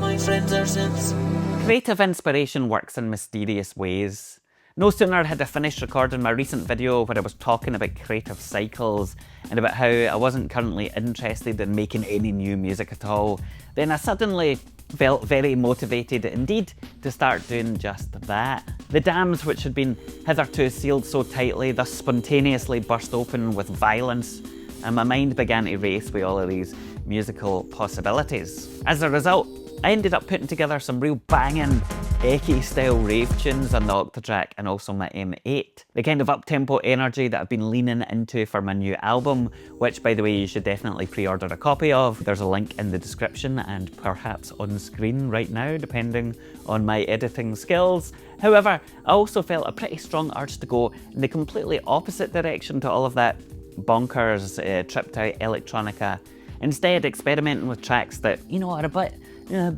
my friends are simps. Creative inspiration works in mysterious ways. No sooner had I finished recording my recent video where I was talking about creative cycles and about how I wasn't currently interested in making any new music at all, then I suddenly felt very motivated indeed to start doing just that. The dams which had been hitherto sealed so tightly thus spontaneously burst open with violence, and my mind began to race with all of these musical possibilities. As a result, I ended up putting together some real banging Eki style rave tunes on the Octatrack and also my M8. The kind of up-tempo energy that I've been leaning into for my new album, which by the way you should definitely pre-order a copy of. There's a link in the description and perhaps on screen right now depending on my editing skills. However, I also felt a pretty strong urge to go in the completely opposite direction to all of that bonkers tripped out electronica. Instead, experimenting with tracks that, are a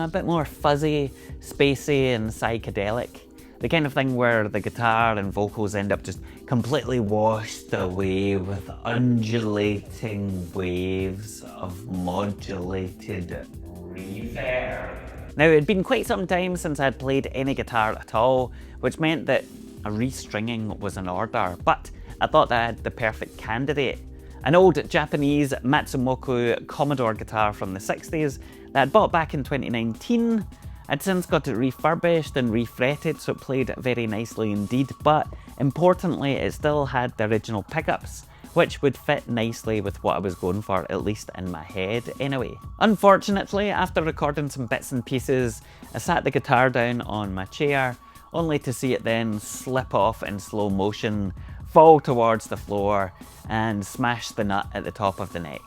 bit more fuzzy, spacey and psychedelic. The kind of thing where the guitar and vocals end up just completely washed away with undulating waves of modulated reverb. Now, it had been quite some time since I had played any guitar at all, which meant that a restringing was in order, but I thought that I had the perfect candidate. An old Japanese Matsumoku Commodore guitar from the 60s that I'd bought back in 2019. I'd since got it refurbished and refretted so it played very nicely indeed, but importantly it still had the original pickups, which would fit nicely with what I was going for, at least in my head anyway. Unfortunately, after recording some bits and pieces, I sat the guitar down on my chair, only to see it then slip off in slow motion, fall towards the floor and smash the nut at the top of the neck.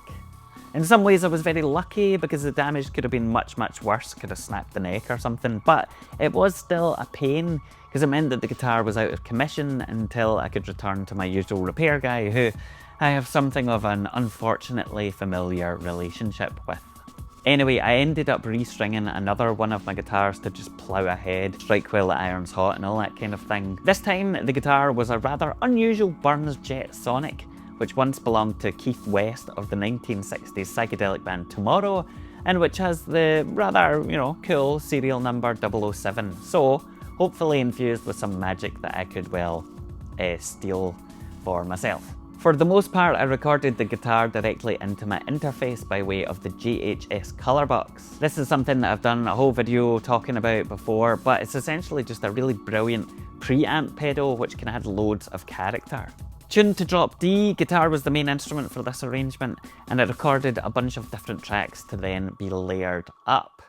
In some ways I was very lucky because the damage could have been much worse, could have snapped the neck or something, but it was still a pain because it meant that the guitar was out of commission until I could return to my usual repair guy who I have something of an unfortunately familiar relationship with. Anyway, I ended up restringing another one of my guitars to just plough ahead, strike while the iron's hot and all that kind of thing. This time the guitar was a rather unusual Burns Jet Sonic, which once belonged to Keith West of the 1960s psychedelic band Tomorrow, and which has the rather, cool serial number 007. So, hopefully infused with some magic that I could, steal for myself. For the most part, I recorded the guitar directly into my interface by way of the JHS color box. This is something that I've done a whole video talking about before, but it's essentially just a really brilliant preamp pedal which can add loads of character. Tuned to drop D, guitar was the main instrument for this arrangement, and I recorded a bunch of different tracks to then be layered up.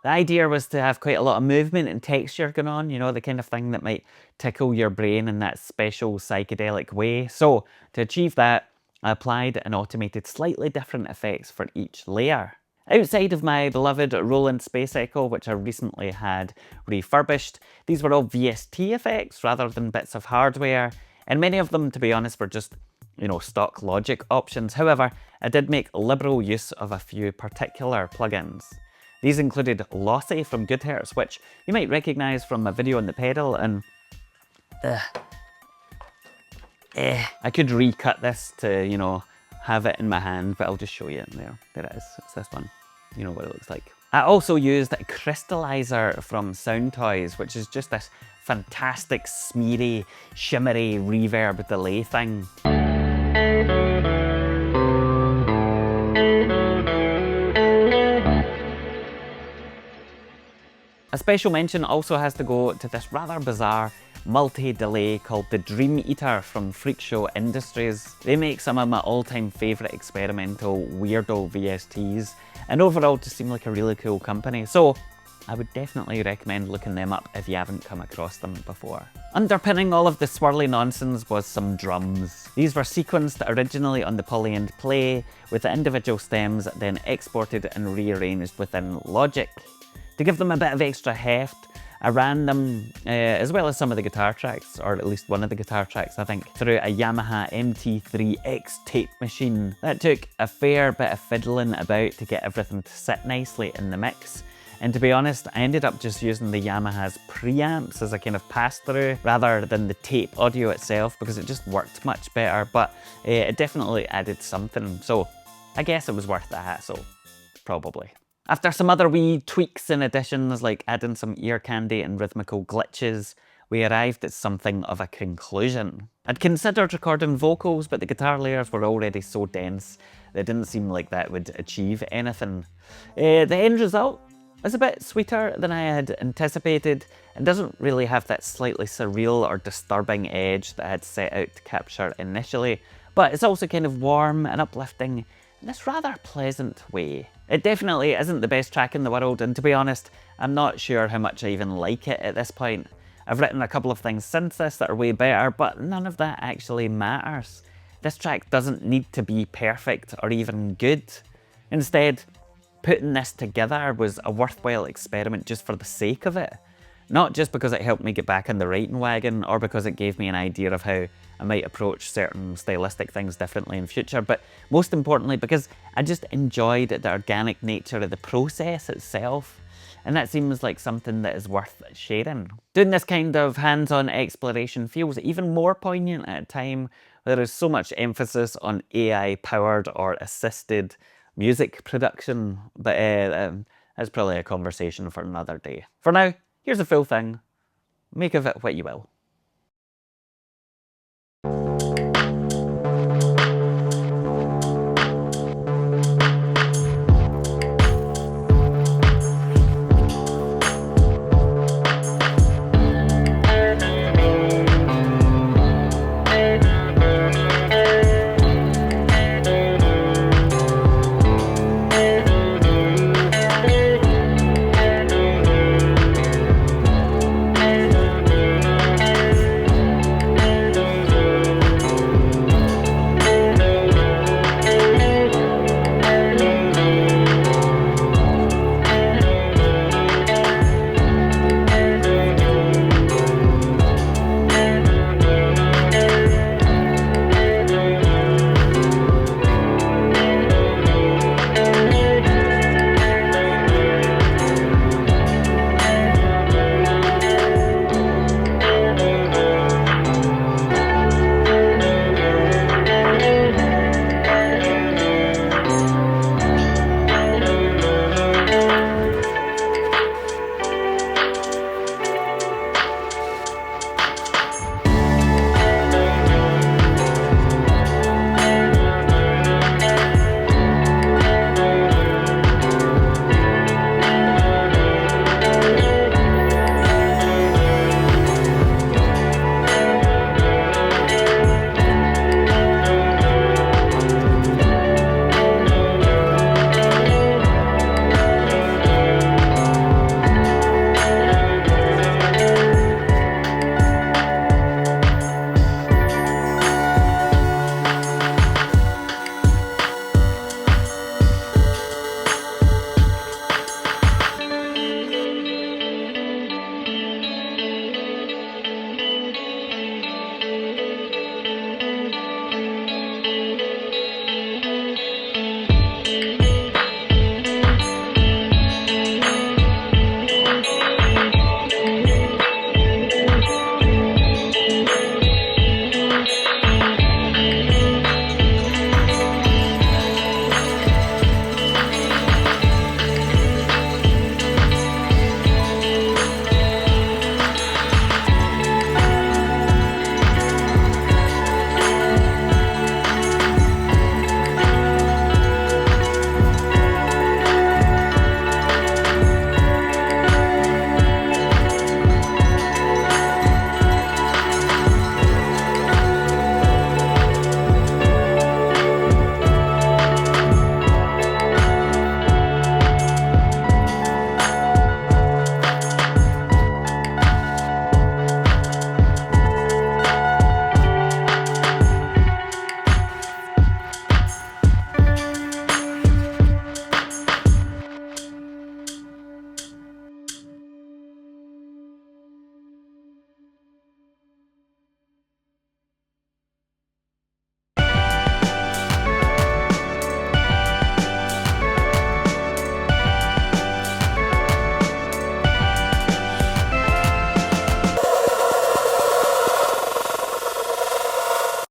The idea was to have quite a lot of movement and texture going on, the kind of thing that might tickle your brain in that special psychedelic way. So, to achieve that, I applied and automated slightly different effects for each layer. Outside of my beloved Roland Space Echo, which I recently had refurbished, these were all VST effects rather than bits of hardware, and many of them, to be honest, were just, stock Logic options. However, I did make liberal use of a few particular plugins. These included Lossy from Goodhertz, which you might recognise from my video on the pedal, and I could recut this to, have it in my hand, but I'll just show you. There it is. It's this one. You know what it looks like. I also used Crystallizer from Soundtoys, which is just this fantastic smeary, shimmery reverb delay thing. A special mention also has to go to this rather bizarre multi-delay called the Dream Eater from Freak Show Industries. They make some of my all-time favourite experimental weirdo VSTs, and overall just seem like a really cool company, so I would definitely recommend looking them up if you haven't come across them before. Underpinning all of the swirly nonsense was some drums. These were sequenced originally on the polyend play, with the individual stems then exported and rearranged within Logic. To give them a bit of extra heft, I ran them, as well as some of the guitar tracks, or at least one of the guitar tracks I think, through a Yamaha MT3X tape machine. That took a fair bit of fiddling about to get everything to sit nicely in the mix. And to be honest, I ended up just using the Yamaha's preamps as a kind of pass-through rather than the tape audio itself, because it just worked much better, but it definitely added something. So I guess it was worth the hassle, probably. After some other wee tweaks and additions, like adding some ear candy and rhythmical glitches, we arrived at something of a conclusion. I'd considered recording vocals, but the guitar layers were already so dense that it didn't seem like that would achieve anything. The end result is a bit sweeter than I had anticipated and doesn't really have that slightly surreal or disturbing edge that I had set out to capture initially, but it's also kind of warm and uplifting in this rather pleasant way. It definitely isn't the best track in the world, and to be honest, I'm not sure how much I even like it at this point. I've written a couple of things since this that are way better, but none of that actually matters. This track doesn't need to be perfect or even good. Instead, putting this together was a worthwhile experiment just for the sake of it. Not just because it helped me get back in the writing wagon or because it gave me an idea of how I might approach certain stylistic things differently in future, but most importantly because I just enjoyed the organic nature of the process itself. And that seems like something that is worth sharing. Doing this kind of hands-on exploration feels even more poignant at a time where there is so much emphasis on AI-powered or assisted music production, but that's probably a conversation for another day. For now, here's the full thing. Make of it what you will.